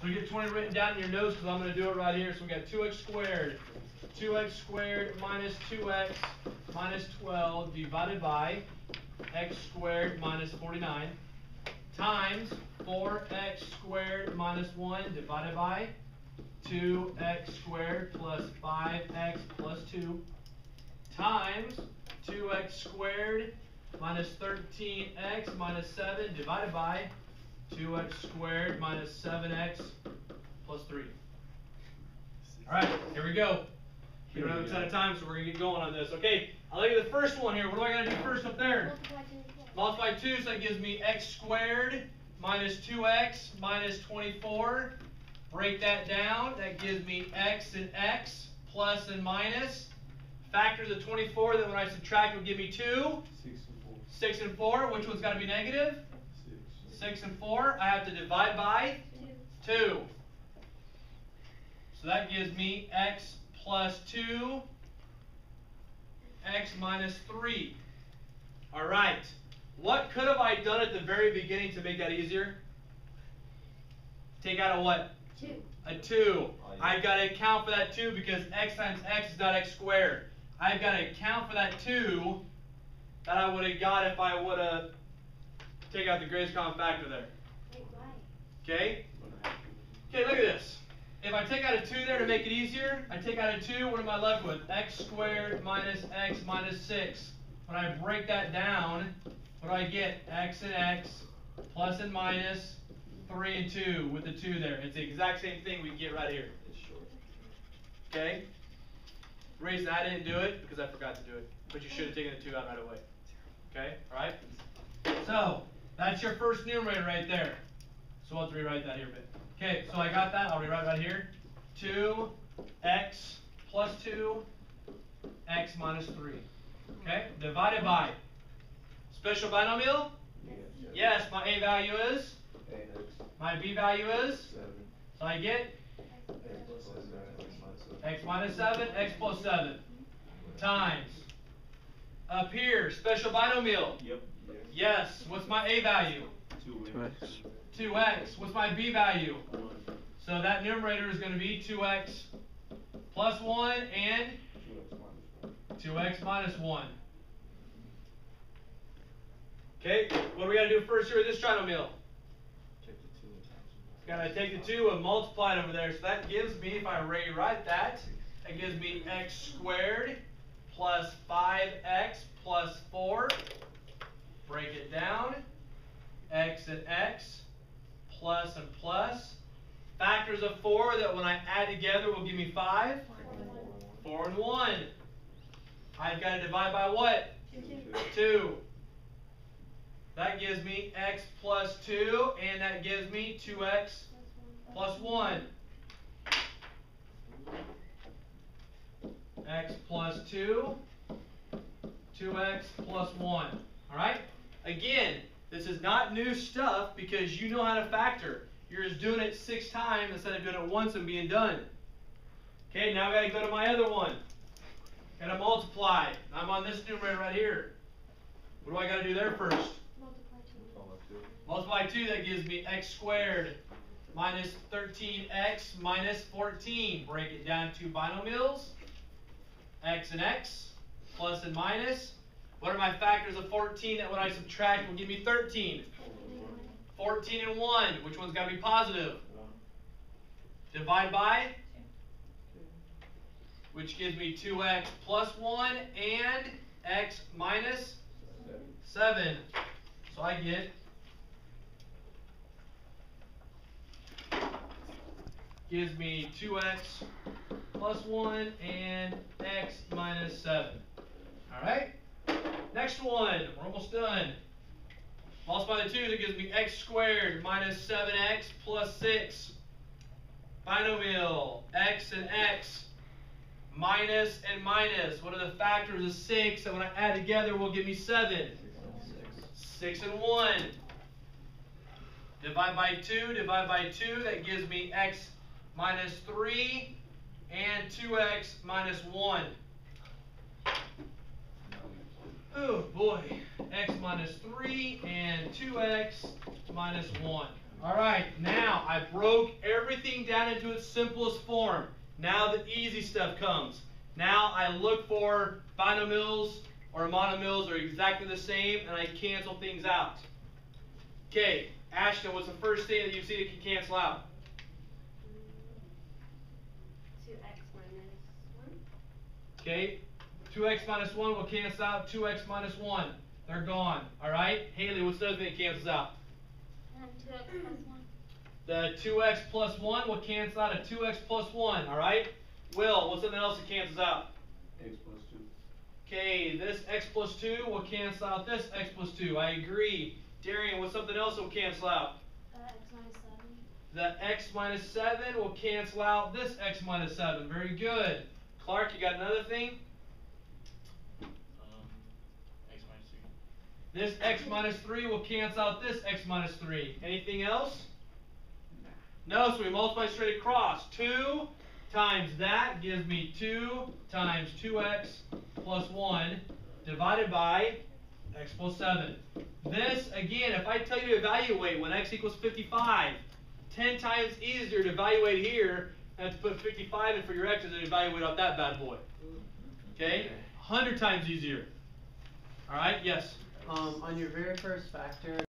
So we get 20 written down in your notes because I'm going to do it right here. So we got 2x squared. 2x squared minus 2x minus 12 divided by x squared minus 49 times 4x squared minus 1 divided by 2x squared plus 5x plus 2 times 2x squared minus 13x minus 7 divided by 2x squared minus 7x plus 3. All right, here we go. We don't have a ton of time, so we're going to get going on this. Okay, I'll look at the first one here. What do I got to do first up there? Multiply 2, so that gives me x squared minus 2x minus 24. Break that down. That gives me x and x plus and minus. Factors of 24 that when I subtract will give me 2. 6 and 4. 6 and 4. Which one's got to be negative? 6. 6 and 4. I have to divide by 2. So that gives me x plus 2, x minus 3. All right. What could have I done at the very beginning to make that easier? Take out a what? 2. A 2. I've got to account for that 2 because x times x is not x squared. I've got to account for that 2 that I would have got if I would have taken out the greatest common factor there. Okay? Okay, look at this. If I take out a 2 there to make it easier, I take out a 2, what am I left with? X squared minus x minus 6. When I break that down, what do I get? X and x plus and minus 3 and 2 with the 2 there. It's the exact same thing we get right here. Okay? The reason I didn't do it, because I forgot to do it. But you should have taken the 2 out right away. Okay? Alright? So, that's your first numerator right there. So let's rewrite that here a bit. Okay, so I got that. I'll rewrite right here. 2x plus 2, x minus 3. Okay? Divided by. Special binomial? Yes, my a value is? My b value is? 7. So I get? X minus 7, x plus 7. Times. Up here, special binomial. Yep. Yes, what's my a value? 2x. 2x. What's my b value? 1. So that numerator is going to be 2x plus 1 and 2x minus 1. Okay, what do we got to do first here with this trinomial? Got to take the 2 and multiply it over there. So that gives me, if I rewrite that, that gives me x squared plus 5x plus 4. Break it down. X and x plus and plus. Factors of 4 that when I add together will give me 5. 4 and 1. I've got to divide by what? 2. That gives me x plus 2, and that gives me 2x plus 1. X plus 2, 2x plus 1. All right? Again, this is not new stuff because you know how to factor. You're just doing it 6 times instead of doing it once and being done. Okay, now I got to go to my other one. Got to multiply. I'm on this numerator right here. What do I got to do there first? Multiply 2, that gives me x squared minus 13x minus 14. Break it down to binomials. X and x, plus and minus. What are my factors of 14 that when I subtract will give me 13? 14 and 1. Which one's got to be positive? Divide by? Which gives me 2x plus 1 and x minus 7. So I get gives me 2x plus 1 and x minus 7. Alright? Next one. We're almost done. Multiply the 2, that gives me x squared minus 7x plus 6. Binomial. X and x. Minus and minus. What are the factors of 6 that when I add together will give me 7? 6 and 1. Divide by 2. Divide by 2. That gives me x minus 3 and 2x minus 1. Oh boy. X minus 3 and 2x minus 1. Alright, now I broke everything down into its simplest form. Now the easy stuff comes. Now I look for binomials or monomials are exactly the same and I cancel things out. Okay, Ashton, what's the first thing that you see that can cancel out? 2x minus 1. Okay, 2x minus 1 will cancel out 2x minus 1. They're gone. Alright, Haley, what's the other thing that cancels out? 2x plus 1. The 2x plus 1 will cancel out a 2x plus 1. Alright? Will, what's something else that cancels out? X plus 2. Okay, this x plus 2 will cancel out this x plus 2. I agree. Darian, what's something else that will cancel out? X minus 7. The x minus 7 will cancel out this x minus 7. Very good. Clark, you got another thing? X minus 3. This x minus 3 will cancel out this x minus 3. Anything else? No, so we multiply straight across. 2 times that gives me 2 times 2x plus 1 divided by x plus 7. This, again, if I tell you to evaluate when x equals 55, 10 times easier to evaluate here than to put 55 in for your x's and evaluate off that bad boy. Okay? 100 times easier. Alright, yes? On your very first factor,